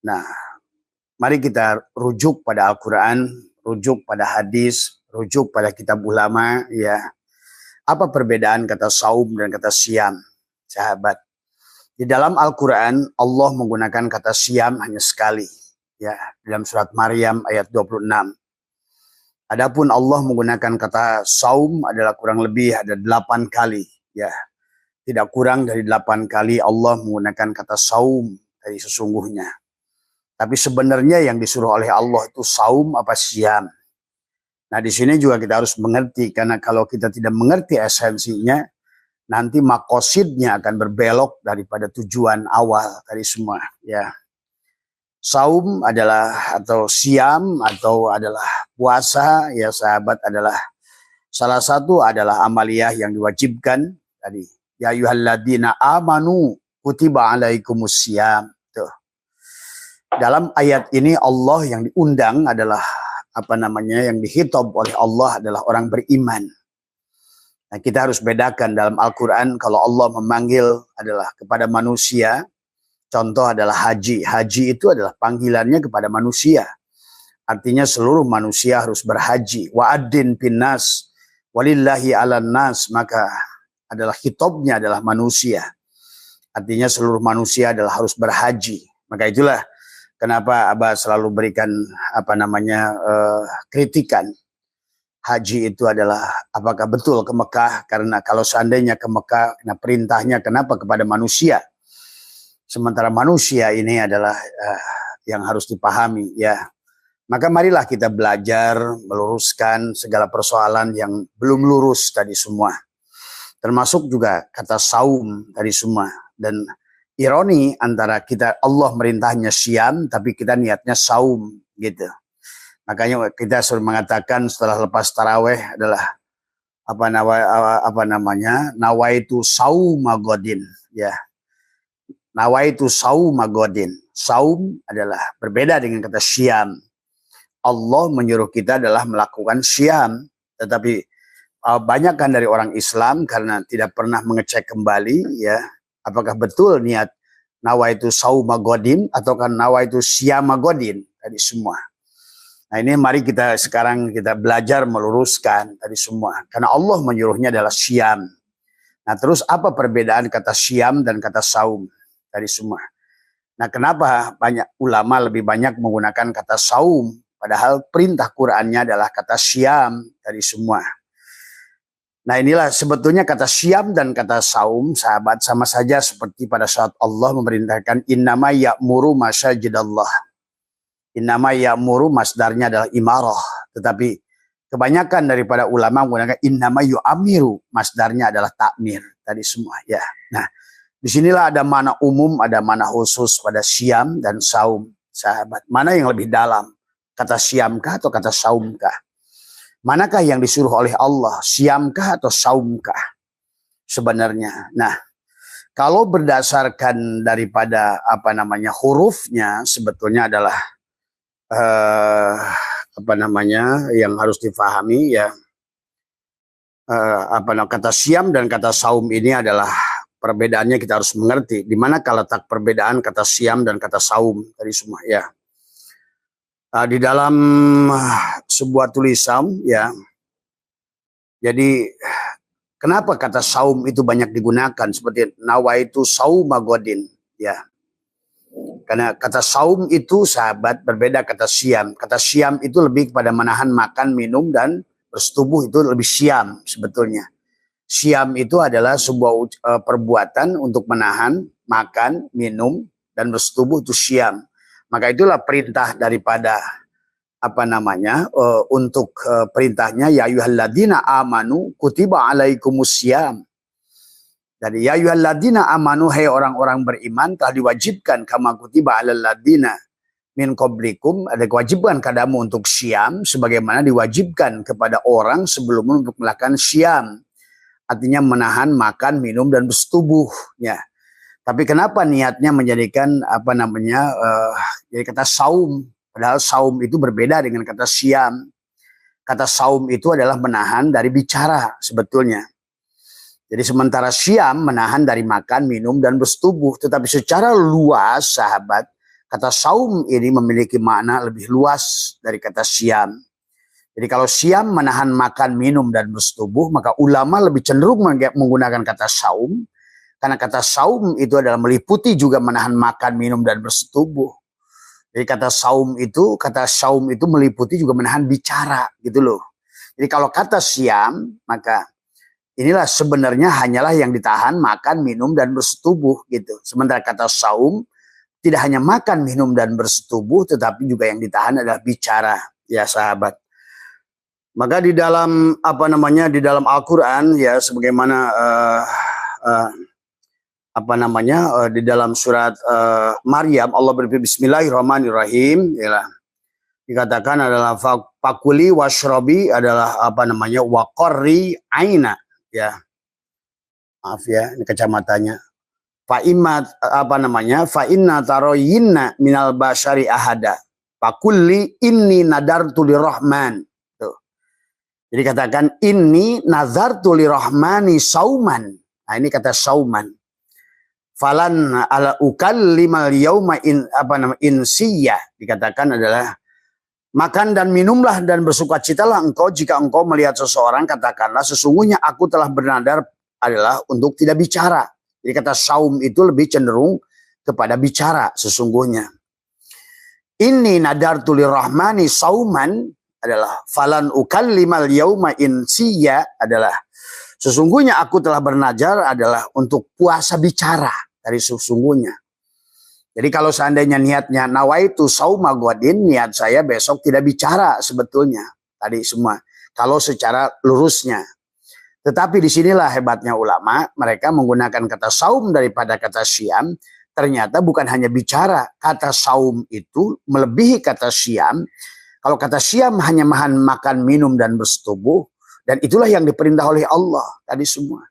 Nah, mari kita rujuk pada Al-Quran, rujuk pada hadis, rujuk pada kitab ulama, ya. Apa perbedaan kata saum dan kata siam, sahabat? Di dalam Al-Quran, Allah menggunakan kata siam hanya sekali, ya, dalam surat Maryam ayat 26. Adapun Allah menggunakan kata saum adalah kurang lebih ada 8 kali, ya. Tidak kurang dari 8 kali Allah menggunakan kata saum dari sesungguhnya. Tapi sebenarnya yang disuruh oleh Allah itu saum apa siam. Nah, di sini juga kita harus mengerti, karena kalau kita tidak mengerti esensinya, nanti makosidnya akan berbelok daripada tujuan awal tadi semua, ya. Saum adalah atau siam atau adalah puasa, ya sahabat, adalah salah satu adalah amaliyah yang diwajibkan tadi. Ya ayyuhalladzina amanu kutiba alaikumus siam. Tuh. Dalam ayat ini Allah yang diundang adalah yang dihitab oleh Allah adalah orang beriman. Nah, kita harus bedakan dalam Al-Quran kalau Allah memanggil adalah kepada manusia. Contoh adalah haji. Haji itu adalah panggilannya kepada manusia. Artinya seluruh manusia harus berhaji. Wa'adin pinnas walillahi ala nas, maka adalah hitobnya adalah manusia. Artinya seluruh manusia adalah harus berhaji. Maka itulah kenapa Abah selalu berikan kritikan. Haji itu adalah apakah betul ke Mekah? Karena kalau seandainya ke Mekah, nah perintahnya kenapa kepada manusia? Sementara manusia ini adalah yang harus dipahami, ya. Maka marilah kita belajar meluruskan segala persoalan yang belum lurus tadi semua. Termasuk juga kata saum tadi semua. Dan ironi antara kita Allah merintahnya siam tapi kita niatnya saum gitu. Makanya kita suruh mengatakan setelah lepas taraweh adalah nawaitu sauma godin, ya. Nawaitu sauma godin. Saum adalah berbeda dengan kata siam. Allah menyuruh kita adalah melakukan siam, tetapi banyakkan dari orang Islam karena tidak pernah mengecek kembali, ya, apakah betul niat nawaitu sauma godin ataukah nawaitu siama godin tadi semua. Nah, ini mari kita sekarang kita belajar meluruskan tadi semua, karena Allah menyuruhnya adalah siam. Nah, terus apa perbedaan kata siam dan kata saum tadi semua? Nah, kenapa banyak ulama lebih banyak menggunakan kata saum, padahal perintah Qur'annya adalah kata siam tadi semua. Nah, inilah sebetulnya kata siam dan kata saum, sahabat, sama saja seperti pada saat Allah memerintahkan innama ya'muru masajidallah. Innama ya'muru masdarnya adalah imarah, tetapi kebanyakan daripada ulama menggunakan innama yu'amiru, masdarnya adalah takmir tadi semua, ya. Nah, disinilah ada mana umum, ada mana khusus pada siam dan saum, sahabat. Mana yang lebih dalam? Kata siamkah atau kata saumkah? Manakah yang disuruh oleh Allah? Siamkah atau saumkah? Sebenarnya. Nah, kalau berdasarkan daripada hurufnya, sebetulnya adalah yang harus difahami, ya. Kata siam dan kata saum ini adalah perbedaannya kita harus mengerti. Di manakah letak perbedaan kata siam dan kata saum tadi semua, ya. Di dalam sebuah tulisan, ya. Jadi kenapa kata saum itu banyak digunakan seperti nawaitu sauma godin, ya. Karena kata saum itu, sahabat, berbeda kata siam. Kata siam itu lebih kepada menahan makan, minum, dan bersetubuh, itu lebih siam sebetulnya. Siam itu adalah sebuah perbuatan untuk menahan makan, minum, dan bersetubuh, itu siam. Maka itulah perintah daripada untuk perintahnya ya ayyuhalladzina amanu kutiba alaikumus siam. Jadi ya ayyuhalladzina amanu, hai orang-orang beriman, telah diwajibkan kama kutiba alal ladzina min qablikum, ada kewajiban kadamu untuk siam sebagaimana diwajibkan kepada orang sebelummu untuk melakukan siam. Artinya menahan makan, minum, dan bersetubuhnya. Tapi kenapa niatnya menjadikan jadi kata saum? Padahal saum itu berbeda dengan kata siam. Kata saum itu adalah menahan dari bicara sebetulnya. Jadi sementara siam menahan dari makan, minum, dan bersetubuh. Tetapi secara luas, sahabat, kata saum ini memiliki makna lebih luas dari kata siam. Jadi kalau siam menahan makan, minum, dan bersetubuh, maka ulama lebih cenderung menggunakan kata saum. Karena kata saum itu adalah meliputi juga menahan makan, minum, dan bersetubuh. Jadi kata saum itu meliputi juga menahan bicara gitu loh. Jadi kalau kata siam, maka inilah sebenarnya hanyalah yang ditahan makan, minum, dan bersetubuh gitu. Sementara kata saum tidak hanya makan, minum, dan bersetubuh, tetapi juga yang ditahan adalah bicara, ya sahabat. Maka di dalam di dalam Al-Qur'an ya sebagaimana di dalam surat Maryam Allah berfirman Bismillahirrahmanirrahim ya, dikatakan adalah fakuli washrobi adalah waqarri aina ya. Maaf ya, ini kacamatanya. Fa inna taroyinna minal basyari ahada. Fakulli inni nadartu lirrahman. Jadi katakan inni nazartu lirrahmani sauman. Nah ini kata sauman. Falan ala ukallimal yauma insiya. Dikatakan adalah makan dan minumlah dan bersukacitalah engkau jika engkau melihat seseorang, katakanlah sesungguhnya aku telah bernadar adalah untuk tidak bicara. Jadi kata saum itu lebih cenderung kepada bicara sesungguhnya. Inni nadartu lirrahmani sauman adalah falan ukallimal yauma insiya adalah sesungguhnya aku telah bernadar adalah untuk puasa bicara dari sesungguhnya. Jadi kalau seandainya niatnya nawaitu sauma godin, niat saya besok tidak bicara sebetulnya tadi semua kalau secara lurusnya. Tetapi disinilah hebatnya ulama, mereka menggunakan kata saum daripada kata siam. Ternyata bukan hanya bicara, kata saum itu melebihi kata siam. Kalau kata siam hanya makan, minum, dan bersetubuh. Dan itulah yang diperintah oleh Allah tadi semua.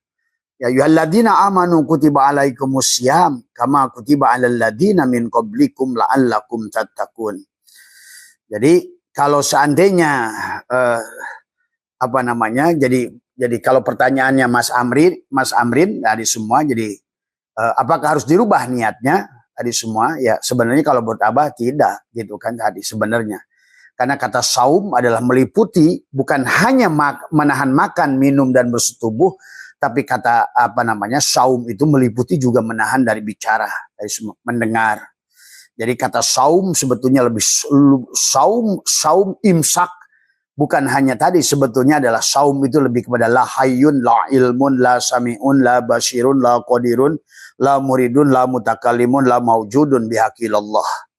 Ya ayyuhalladzina amanu kutiba alaikumus syiyam kama kutiba alal ladzina min qablikum la'allakum tattaqun. Jadi kalau seandainya jadi kalau pertanyaannya Mas Amrin tadi semua, jadi apakah harus dirubah niatnya tadi semua? Ya sebenarnya kalau buat Abah tidak gitu kan tadi sebenarnya. Karena kata saum adalah meliputi bukan hanya menahan makan, minum, dan bersetubuh, tapi kata saum itu meliputi juga menahan dari bicara, dari semua, mendengar. Jadi kata saum sebetulnya lebih saum imsak, bukan hanya tadi sebetulnya adalah saum itu lebih kepada la hayyun, la ilmun, la sami'un, la basirun, la qadirun, la muridun, la mutakallimun, la maujudun bihaqilallah.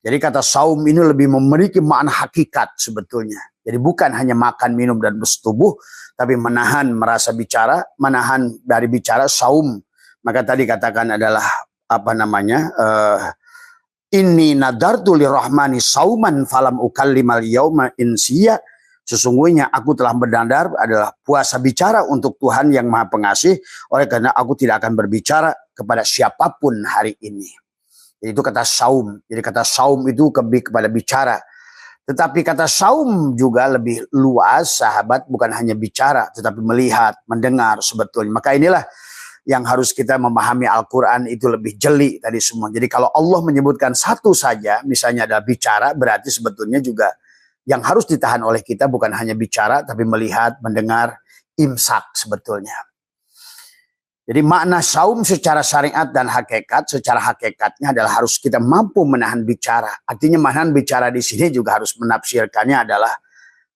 Jadi kata saum ini lebih memiliki makna hakikat sebetulnya. Jadi bukan hanya makan, minum, dan bersetubuh, tapi menahan merasa bicara, menahan dari bicara saum. Maka tadi katakan adalah inni nadartu lirrahmani sauman falam ukallimal yauma insiya. Sesungguhnya aku telah bernadar adalah puasa bicara untuk Tuhan yang Maha Pengasih, oleh karena aku tidak akan berbicara kepada siapapun hari ini. Itu kata saum. Jadi kata saum itu lebih kepada bicara. Tetapi kata saum juga lebih luas sahabat, bukan hanya bicara tetapi melihat, mendengar sebetulnya. Maka inilah yang harus kita memahami Al-Quran itu lebih jeli tadi semua. Jadi kalau Allah menyebutkan satu saja misalnya ada bicara, berarti sebetulnya juga yang harus ditahan oleh kita bukan hanya bicara tapi melihat, mendengar, imsak sebetulnya. Jadi makna saum secara syariat dan hakikat, secara hakikatnya adalah harus kita mampu menahan bicara. Artinya menahan bicara di sini juga harus menafsirkannya adalah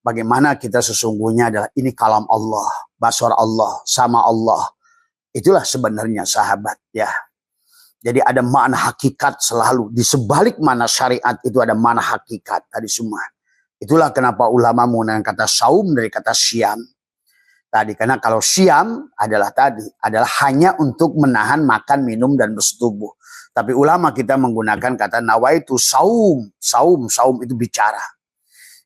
bagaimana kita sesungguhnya adalah ini kalam Allah, basar Allah, sama Allah. Itulah sebenarnya sahabat ya. Jadi ada makna hakikat selalu. Di sebalik makna syariat itu ada makna hakikat tadi semua. Itulah kenapa ulama menggunakan kata saum dari kata syam. Tadi karena kalau syam adalah hanya untuk menahan makan, minum, dan bersetubuh. Tapi ulama kita menggunakan kata nawaitu saum. Saum itu bicara.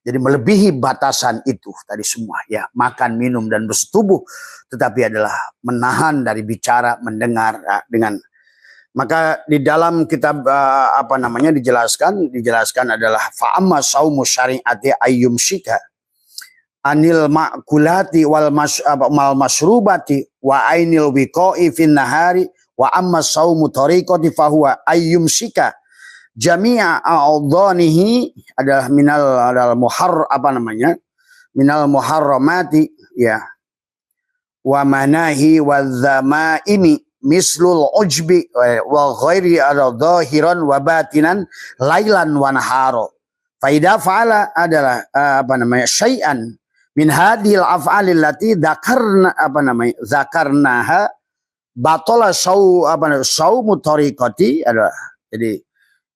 Jadi melebihi batasan itu tadi semua ya, makan, minum, dan bersetubuh, tetapi adalah menahan dari bicara, mendengar dengan. Maka di dalam kitab dijelaskan adalah fa'amma saumu syari'ati ayyum syika anil ma'kulati wal masrubati wa ainil wiqa'i fin nahari wa amma saumu tariqati fahuwa ayyum syika jami'a a'dhanihi adalah adalah minal muharramati ya, wa manahi wa dzamaimi mislul ujbi wa ghairi ada dhahiran wa batinan lailan wa naharo. Faida fa'ala adalah syai'an min hadhil af'alil lati zakarnaha batala saumu tariqati adalah.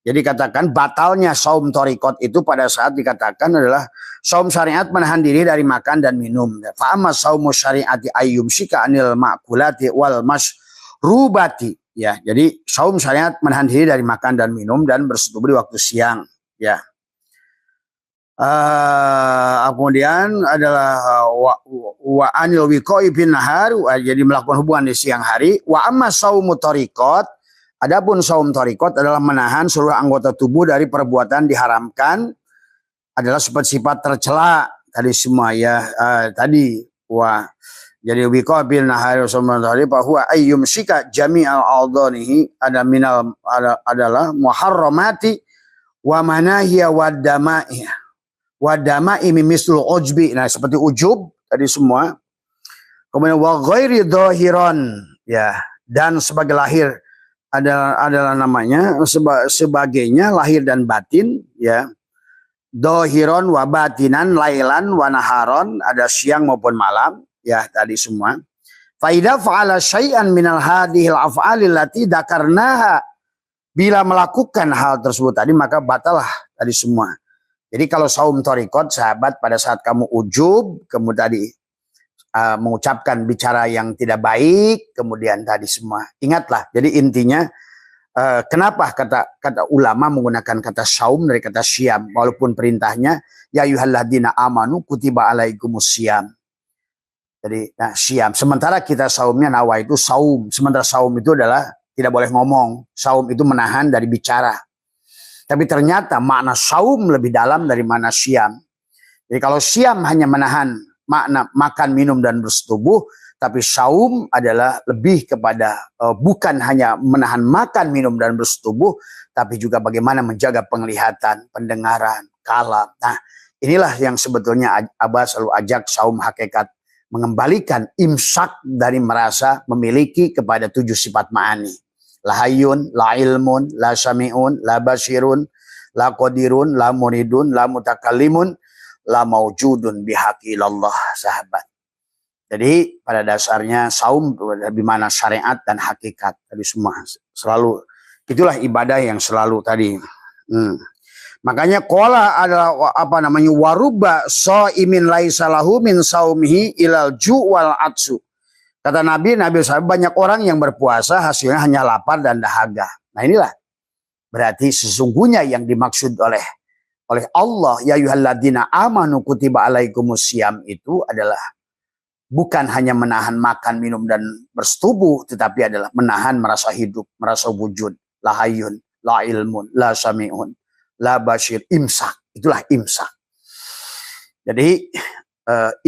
Jadi katakan batalnya saum tariqat itu pada saat dikatakan adalah saum syariat menahan diri dari makan dan minum. Fa amma saumu syariati ayyumsika anil ma'kulati wal mashrubati ya. Jadi saum syariat menahan diri dari makan dan minum dan bersetubuh di waktu siang ya. Kemudian adalah wa anil wiqai bin nahar, jadi melakukan hubungan di siang hari. Wa amma saumu tariqat, adapun saum tariqat adalah menahan seluruh anggota tubuh dari perbuatan diharamkan, adalah sifat-sifat tercela tadi semua ya. Tadi jadi wiqai bin nahar bahwa ayyumsika jami'al a'dhanihi adalah muharramati wa manahiya wa dama'iyah. Wadama'i mislul ujbi, nah seperti ujub tadi semua. Kemudian wa ghairi dhahiran ya, dan sebagai lahir adalah namanya sebagainya lahir dan batin ya. Dhahiran wa batinan lailan wa naharon, ada siang maupun malam ya tadi semua. Fa idza fa'ala syai'an minal hadhil af'alil lati dzakarnaha, bila melakukan hal tersebut tadi maka batalah tadi semua. Jadi kalau saum tariqat sahabat, pada saat kamu ujub, kemudian tadi mengucapkan bicara yang tidak baik, kemudian tadi semua. Ingatlah, jadi intinya kenapa kata ulama menggunakan kata saum dari kata syam, walaupun perintahnya ya ayyuhalladzina amanu kutiba alaikumus syam. Jadi syam. Sementara kita saumnya nawa itu saum. Sementara saum itu adalah tidak boleh ngomong. Saum itu menahan dari bicara. Tapi ternyata makna saum lebih dalam dari makna syam. Jadi kalau syam hanya menahan makna makan, minum, dan bersetubuh, tapi saum adalah lebih kepada bukan hanya menahan makan, minum, dan bersetubuh, tapi juga bagaimana menjaga penglihatan, pendengaran, kalam. Nah, inilah yang sebetulnya Abah selalu ajak saum hakikat, mengembalikan imsak dari merasa memiliki kepada 7 sifat ma'ani. La hayyun, la ilmun, la sami'un, la basirun, la qadirun, la muridun, la mutakallimun, la maujudun bihaqi ilallah, sahabat. Jadi pada dasarnya saum lebih mana syariat dan hakikat tadi semua. Selalu itulah ibadah yang selalu tadi. Makanya qala adalah waruba shaimin laisa lahu min saumihi ilal ju wal atsu. Kata Nabi banyak orang yang berpuasa hasilnya hanya lapar dan dahaga. Nah inilah berarti sesungguhnya yang dimaksud oleh Allah ya ayyuhalladzina amanu kutiba alaikumus syiyam itu adalah bukan hanya menahan makan, minum, dan bersetubuh, tetapi adalah menahan merasa hidup, merasa wujud. La hayyun, la ilmun, la sami'un, la basir, imsak. Itulah imsak. Jadi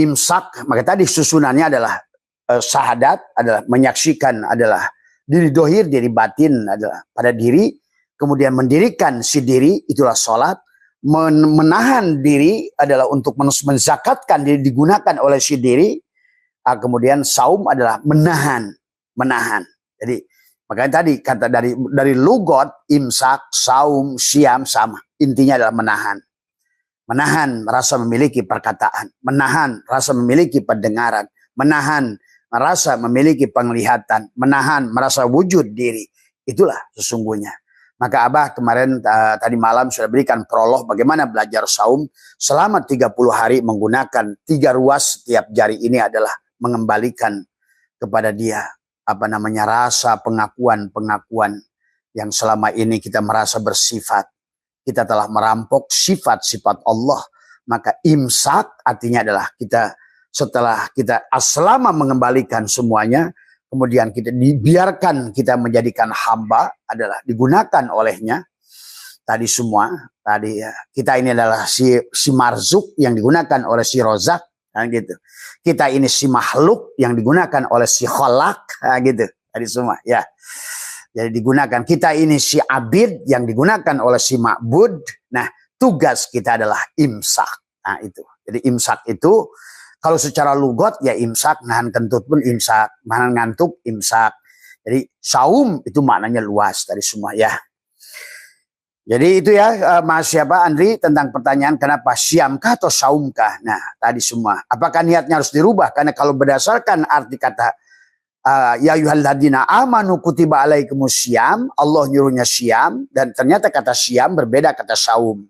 imsak, maka tadi susunannya adalah syahadat adalah menyaksikan adalah diri dohir, diri batin adalah pada diri, kemudian mendirikan si diri itulah sholat, menahan diri adalah untuk menzakatkan diri digunakan oleh si diri, kemudian saum adalah menahan. Jadi makanya tadi kata dari lugot imsak, saum, syam sama, intinya adalah menahan rasa memiliki perkataan, menahan rasa memiliki pendengaran, menahan merasa memiliki penglihatan, menahan merasa wujud diri. Itulah sesungguhnya. Maka Abah kemarin tadi malam sudah berikan prolog bagaimana belajar saum selama 30 hari menggunakan 3 ruas setiap jari ini adalah mengembalikan kepada dia rasa pengakuan yang selama ini kita merasa bersifat. Kita telah merampok sifat-sifat Allah. Maka imsak artinya adalah kita setelah kita selama mengembalikan semuanya, kemudian kita dibiarkan kita menjadikan hamba adalah digunakan olehnya. Tadi semua, ya, kita ini adalah si marzuk yang digunakan oleh si rozak, gitu. Kita ini si makhluk yang digunakan oleh si kholak, gitu. Tadi semua, ya. Jadi digunakan, kita ini si abid yang digunakan oleh si ma'bud. Nah, tugas kita adalah imsak. Nah itu. Jadi imsak itu kalau secara lugot ya imsak, nahan kentut pun imsak, nahan ngantuk imsak. Jadi saum itu maknanya luas dari semua ya. Jadi itu ya Mas siapa Andri tentang pertanyaan kenapa siamkah atau saumkah. Nah tadi semua. Apakah niatnya harus dirubah? Karena kalau berdasarkan arti kata ya ayyuhalladzina amanu kutiba alaikumus syiyam, Allah nyuruhnya syiyam dan ternyata kata syiyam berbeda kata saum.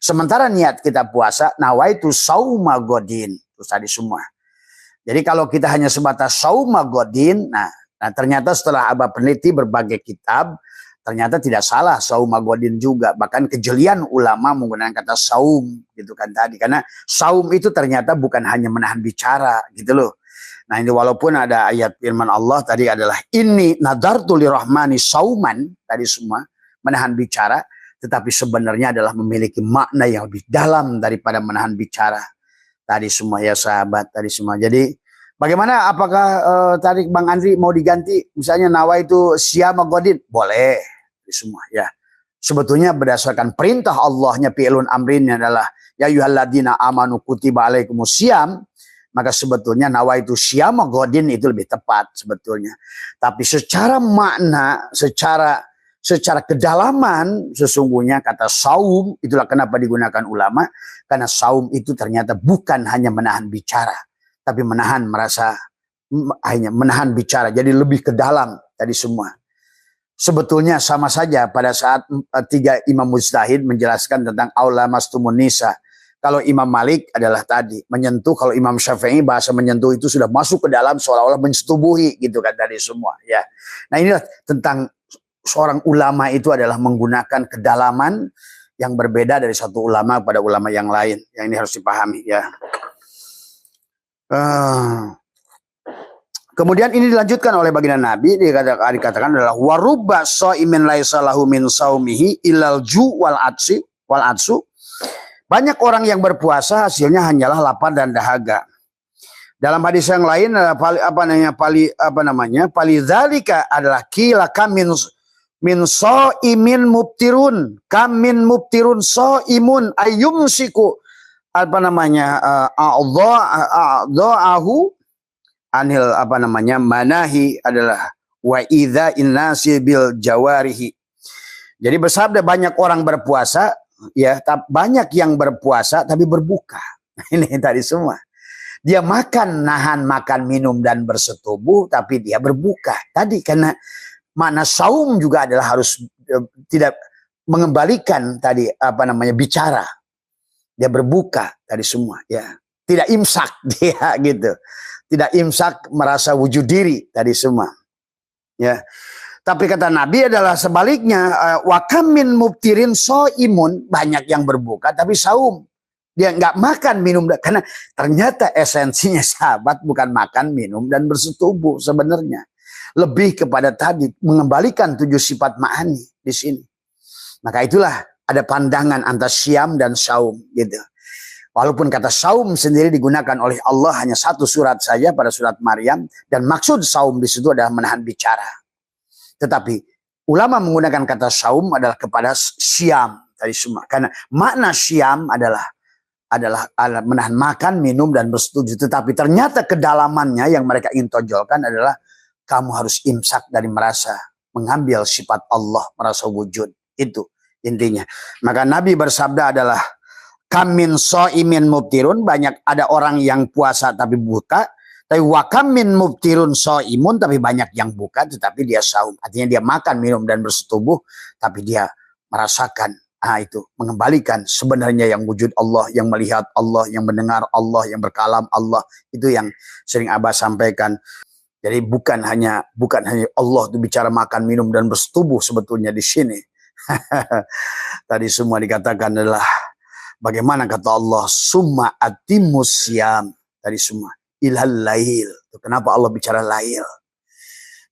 Sementara niat kita puasa nawaitu sauma godin. Terus tadi semua. Jadi kalau kita hanya sebatas sauma godin, nah ternyata setelah Abah peneliti berbagai kitab, ternyata tidak salah sauma godin juga. Bahkan kejelian ulama menggunakan kata saum gitu kan tadi. Karena saum itu ternyata bukan hanya menahan bicara gitu loh. Nah ini walaupun ada ayat firman Allah tadi adalah inni nadartu lirahmani sauman tadi semua menahan bicara, tetapi sebenarnya adalah memiliki makna yang lebih dalam daripada menahan bicara tadi semua ya sahabat tadi semua. Jadi bagaimana apakah tadi Bang Andri mau diganti misalnya nawa itu syiyama godin? Boleh tadi semua ya. Sebetulnya berdasarkan perintah Allahnya fi'lun amrinnya adalah ya ayyuhalladzina amanu kutiba alaikumus syiyam. Maka sebetulnya nawaitu syiyama godin itu lebih tepat sebetulnya. Tapi secara makna, secara kedalaman sesungguhnya kata saum itulah kenapa digunakan ulama. Karena saum itu ternyata bukan hanya menahan bicara. Tapi menahan bicara. Jadi lebih ke dalam tadi semua. Sebetulnya sama saja pada saat tiga imam mujtahid menjelaskan tentang aula mastumun nisa. Kalau Imam Malik adalah tadi menyentuh, kalau Imam Syafi'i bahasa menyentuh itu sudah masuk ke dalam seolah-olah mensetubuhi gitu kan tadi semua ya. Nah inilah tentang seorang ulama itu adalah menggunakan kedalaman yang berbeda dari satu ulama pada ulama yang lain. Yang ini harus dipahami ya. Kemudian ini dilanjutkan oleh baginda Nabi dikatakan adalah warubba shaimin laisa lahu min saumihi illal ju wal atsu. Banyak orang yang berpuasa hasilnya hanyalah lapar dan dahaga. Dalam hadis yang lain palidzalika adalah kila kamin min shaimin mubtirun kamin mubtirun shaimun ayyumsiku a'dha'ahu anil manahi adalah wa idza innasi bil jawarihi. Jadi bersabda banyak orang berpuasa ya, banyak yang berpuasa tapi berbuka. Ini tadi semua. Dia nahan makan minum dan bersetubuh tapi dia berbuka. Tadi karena makna saum juga adalah harus tidak mengembalikan tadi bicara. Dia berbuka tadi semua ya. Tidak imsak dia gitu. Tidak imsak merasa wujud diri tadi semua. Ya. Tapi kata Nabi adalah sebaliknya. Wakamin mubtirin so'imun. Banyak yang berbuka tapi saum. Dia nggak makan minum. Karena ternyata esensinya sahabat bukan makan minum dan bersetubuh sebenarnya. Lebih kepada tadi. Mengembalikan 7 sifat ma'ani di sini. Maka itulah ada pandangan antara syam dan saum gitu. Walaupun kata saum sendiri digunakan oleh Allah hanya 1 surat saja pada surat Maryam. Dan maksud saum di situ adalah menahan bicara. Tetapi ulama menggunakan kata saum adalah kepada syam tadi semua. Karena makna syam adalah menahan makan, minum dan bersetubuh. Tetapi ternyata kedalamannya yang mereka ingin tonjolkan adalah kamu harus imsak dari merasa mengambil sifat Allah, merasa wujud. Itu intinya. Maka Nabi bersabda adalah kamin shaimin mubtirun, banyak ada orang yang puasa tapi buka. Tapi wakamin mubtirun shaimun, tapi banyak yang buka tetapi dia saum. Artinya dia makan, minum dan bersetubuh tapi dia merasakan itu mengembalikan sebenarnya yang wujud Allah, yang melihat Allah, yang mendengar Allah, yang berkalam Allah. Itu yang sering Abah sampaikan. Jadi bukan hanya Allah itu bicara makan, minum dan bersetubuh sebetulnya di sini. Tadi semua dikatakan adalah bagaimana kata Allah summa atimus syiyam tadi semua. Ilhal lail. Kenapa Allah bicara lail?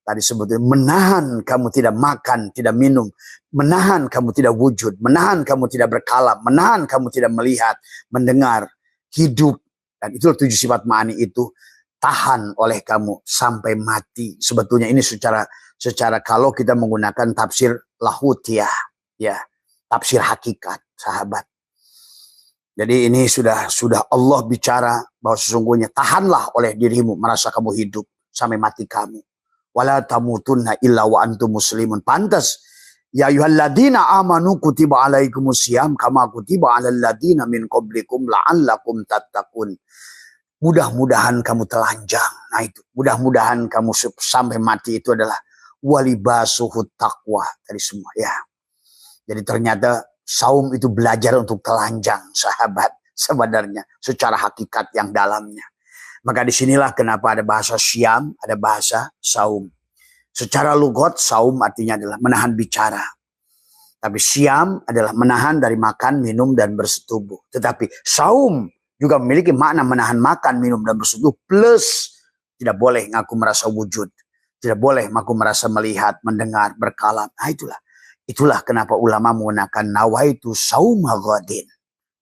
Tadi sebetulnya menahan kamu tidak makan, tidak minum. Menahan kamu tidak wujud. Menahan kamu tidak berkalam. Menahan kamu tidak melihat, mendengar, hidup. Dan itu 7 sifat ma'ani itu tahan oleh kamu sampai mati. Sebetulnya ini secara secara kalau kita menggunakan tafsir lahutiyah, ya, tafsir hakikat, sahabat. Jadi ini sudah Allah bicara bahwa sesungguhnya tahanlah oleh dirimu merasa kamu hidup sampai mati kamu. Wala tamutunna illa wa antum muslimun. Pantas. Ya ayyuhalladzina amanu kutiba alaikumusiyam kama kutiba alal ladzina min qablikum la'allakum tattaqun. Mudah-mudahan kamu telanjang. Nah itu, mudah-mudahan kamu sampai mati itu adalah walibasuhut taqwa tadi semua ya. Jadi ternyata saum itu belajar untuk telanjang, sahabat, sebenarnya secara hakikat yang dalamnya. Maka disinilah kenapa ada bahasa syam, ada bahasa saum. Secara lugot, saum artinya adalah menahan bicara. Tapi syam adalah menahan dari makan, minum, dan bersetubuh. Tetapi saum juga memiliki makna menahan makan, minum, dan bersetubuh. Plus tidak boleh ngaku merasa wujud. Tidak boleh ngaku merasa melihat, mendengar, berkalam. Nah itulah kenapa ulama menggunakan nawaitu sauma ghadin.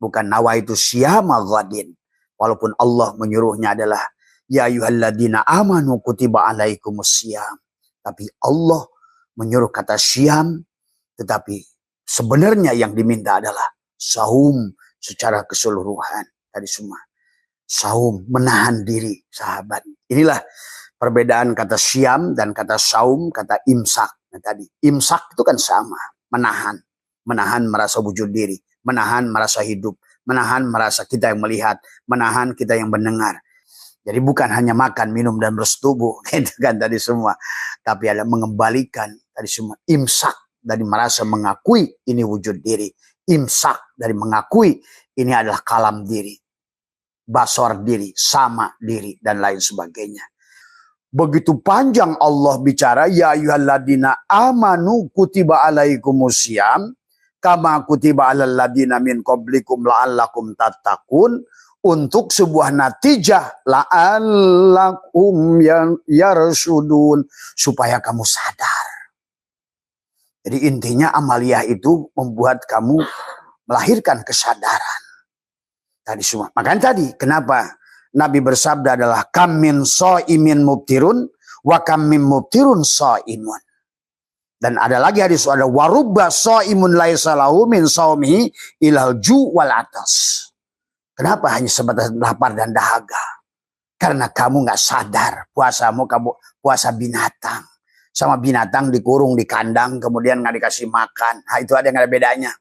Bukan nawaitu syama ghadin. Walaupun Allah menyuruhnya adalah ya ayyuhalladzina amanu kutiba alaikumusiyam. Tapi Allah menyuruh kata syam, tetapi sebenarnya yang diminta adalah saum secara keseluruhan. Tadi semua. Saum, menahan diri, sahabat. Inilah perbedaan kata syam dan kata saum, kata imsak. Nah, tadi imsak itu kan sama, menahan merasa wujud diri, menahan merasa hidup, menahan merasa kita yang melihat, menahan kita yang mendengar. Jadi bukan hanya makan, minum, dan bersetubuh, gitu kan tadi semua. Tapi ada mengembalikan tadi semua. Imsak dari merasa mengakui ini wujud diri. Imsak dari mengakui ini adalah kalam diri. Basor diri, sama diri, dan lain sebagainya. Begitu panjang Allah bicara, ya ayyuhalladzina amanu kutiba alaikumusiyam, kama kutiba alal ladzina min qablikum la'allakum tattaqun. Untuk sebuah natijah la'allakum yarsudun, supaya kamu sadar. Jadi intinya amaliyah itu membuat kamu melahirkan kesadaran. Tadi semua. Makanya tadi kenapa Nabi bersabda adalah kam min shaimin mubtirun wa kam min mubtirun shaimun. Dan ada lagi hadis ada warubba shaimun laisa lahu min shaumihi ilal ju wal atas. Kenapa hanya sebatas lapar dan dahaga? Karena kamu nggak sadar puasamu kamu puasa binatang. Sama binatang dikurung di kandang kemudian nggak dikasih makan. Nah, itu ada yang ada bedanya.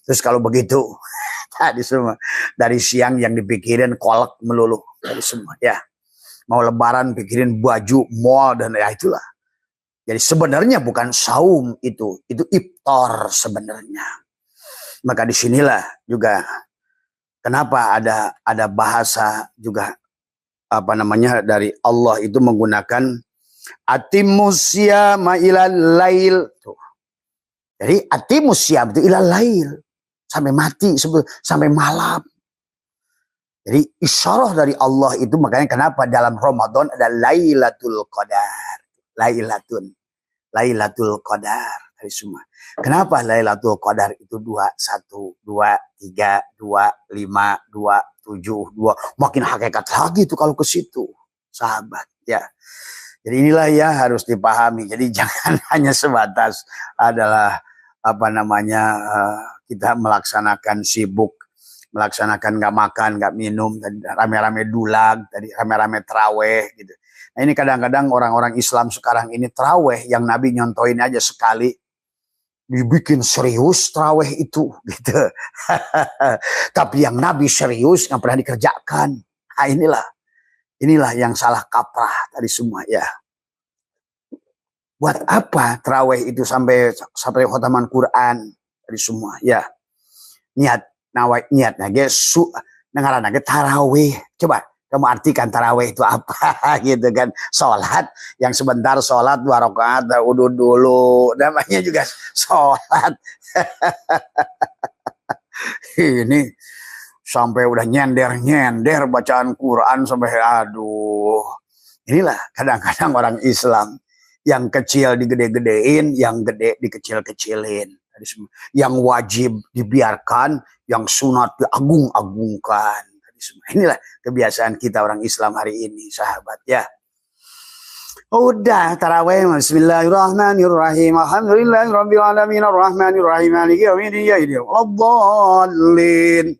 Terus kalau begitu tadi semua dari siang yang dipikirin kolak melulu dari semua ya. Mau lebaran pikirin baju mall dan ya itulah. Jadi sebenarnya bukan saum itu iftar sebenarnya. Maka disinilah juga kenapa ada bahasa juga apa namanya dari Allah itu menggunakan atimusyama ilal lail. Tuh. Jadi atimusyam itu ilal lail. Sampai mati, sampai malam. Jadi isyarah dari Allah itu makanya kenapa dalam Ramadan ada Lailatul Qadar. Lailatul Qadar. Dari semua. Kenapa Lailatul Qadar itu 2, 1, 2, 3, 2, 5, 2, 7, 2. Makin hakikat lagi itu kalau ke situ. Sahabat. Ya. Jadi inilah ya harus dipahami. Jadi jangan hanya sebatas adalah apa namanya kita melaksanakan sibuk, melaksanakan nggak makan, nggak minum, dan rame-rame dulag, tadi rame-rame teraweh gitu. Nah ini kadang-kadang orang-orang Islam sekarang ini teraweh yang Nabi nyontoin aja sekali, dibikin serius teraweh itu gitu. Tapi yang Nabi serius yang pernah dikerjakan. Nah inilah yang salah kaprah tadi semua ya. Buat apa terawih itu sampai khotaman Quran dari semua ya. Niat nage dengaran nage tarawih. Coba kamu artikan tarawih itu apa gitu kan. Sholat yang sebentar sholat 2 rakaat udhu dulu. Namanya juga sholat. Ini sampai udah nyender bacaan Quran sampai aduh. Inilah kadang-kadang orang Islam. Yang kecil digede-gedein, yang gede dikecil-kecilin. Yang wajib dibiarkan, yang sunat diagung-agungkan. Inilah kebiasaan kita orang Islam hari ini, sahabat ya. Udah tarawih. Bismillahirrahmanirrahim. Alhamdulillahirabbil alamin arrahmanirrahim maliki yaumiddin iyyaka na'budu.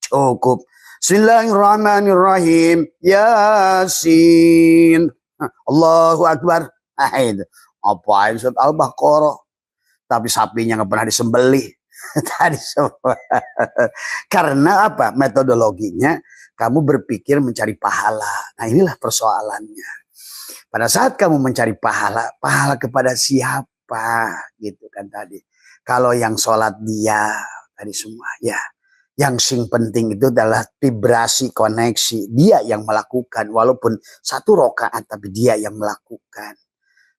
Cukup. Bismillahirrahmanirrahim. Yasin. Allahu Akbar. Itu. Apain surat Al-Baqarah. Tapi sapinya nggak pernah disembelih. Tadi semua. Karena apa? Metodologinya kamu berpikir mencari pahala. Nah inilah persoalannya. Pada saat kamu mencari pahala, pahala kepada siapa? Gitu kan tadi. Kalau yang sholat dia, tadi semua ya. Yang sing penting itu adalah vibrasi koneksi. Dia yang melakukan. Walaupun satu rakaat tapi dia yang melakukan.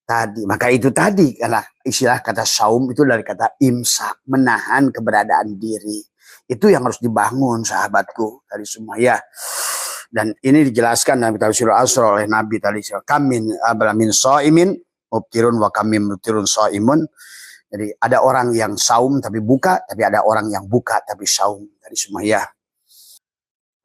Tadi. Maka itu tadi. Karena istilah kata saum itu dari kata imsak. Menahan keberadaan diri. Itu yang harus dibangun sahabatku. Tadi semua ya. Dan ini dijelaskan dalam kitab Surah Asra oleh Nabi tadi. Kamin abalamin so'imin. Mubtirun wa kamin mubtirun so'imun. Jadi ada orang yang saum tapi buka. Tapi ada orang yang buka tapi saum. Tadi semua ya.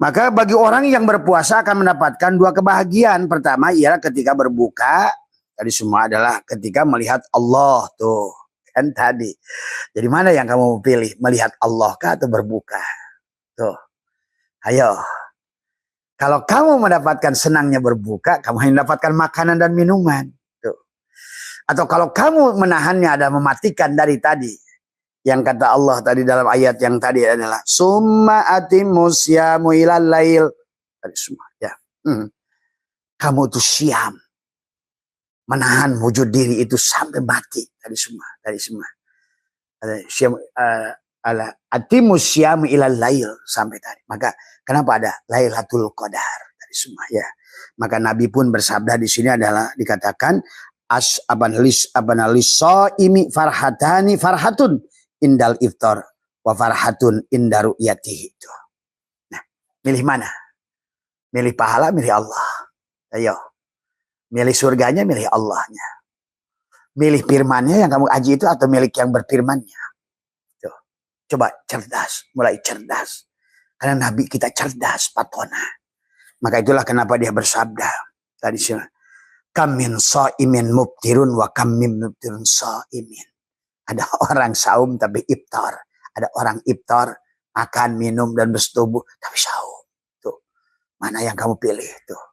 Maka bagi orang yang berpuasa akan mendapatkan dua kebahagiaan. Pertama ialah ketika berbuka. Tadi semua adalah ketika melihat Allah. Tuh. Kan tadi. Jadi mana yang kamu pilih? Melihat Allah kah atau berbuka? Tuh. Ayo. Kalau kamu mendapatkan senangnya berbuka, kamu hanya mendapatkan makanan dan minuman. Tuh. Atau kalau kamu menahannya adalah mematikan dari tadi. Yang kata Allah tadi dalam ayat yang tadi adalah summa atimmus syamu ilal lail. Tadi semua ya. Kamu itu siam. Menahan wujud diri itu sampai mati. Tadi semua. Siam atimus syamu ilal lail sampai tadi. Maka kenapa ada Lailatul Qadar tadi semua ya. Maka Nabi pun bersabda di sini adalah dikatakan imi farhatani farhatun indal iftar wa farhatun inda ru'yatihi. Nah, milih mana? Milih pahala, milih Allah. Ayo. Milih surganya, milih Allahnya. Milih firmannya yang kamu aji itu atau milik yang berfirmannya. Tuh. Coba cerdas, mulai cerdas. Karena Nabi kita cerdas, patona. Maka itulah kenapa dia bersabda. Tadi sih. Kam min sha'imin mubtirun wa kam min mubtirun sha'imin. Ada orang saum tapi iftar. Ada orang iftar, makan, minum, dan bersetubuh. Tapi saum. Tuh. Mana yang kamu pilih? Tuh.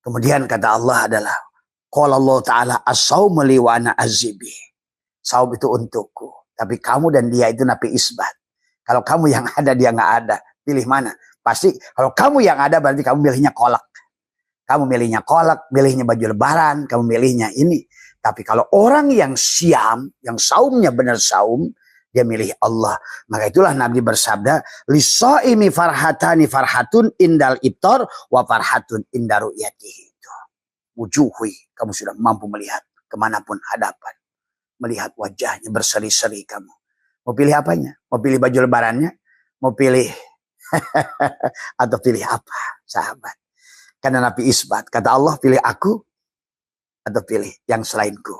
Kemudian kata Allah adalah. Qala Allah Ta'ala as-sawmu li wa ana azibi. Saum itu untukku. Tapi kamu dan dia itu napi isbat. Kalau kamu yang ada, dia nggak ada. Pilih mana? Pasti kalau kamu yang ada berarti kamu milihnya kolak. Kamu milihnya kolak, milihnya baju lebaran, kamu milihnya ini. Tapi kalau orang yang siam, yang saumnya benar saum, dia milih Allah. Maka itulah Nabi bersabda, lisoimi farhatani farhatun indal iftar wa farhatun inda ru'yatihi. Wujuhi, kamu sudah mampu melihat kemanapun hadapan. Melihat wajahnya berseri-seri kamu. Mau pilih apanya? Mau pilih baju lebarannya? Mau pilih atau pilih apa, sahabat? Karena Nabi isbat, kata Allah, pilih aku atau pilih yang selainku.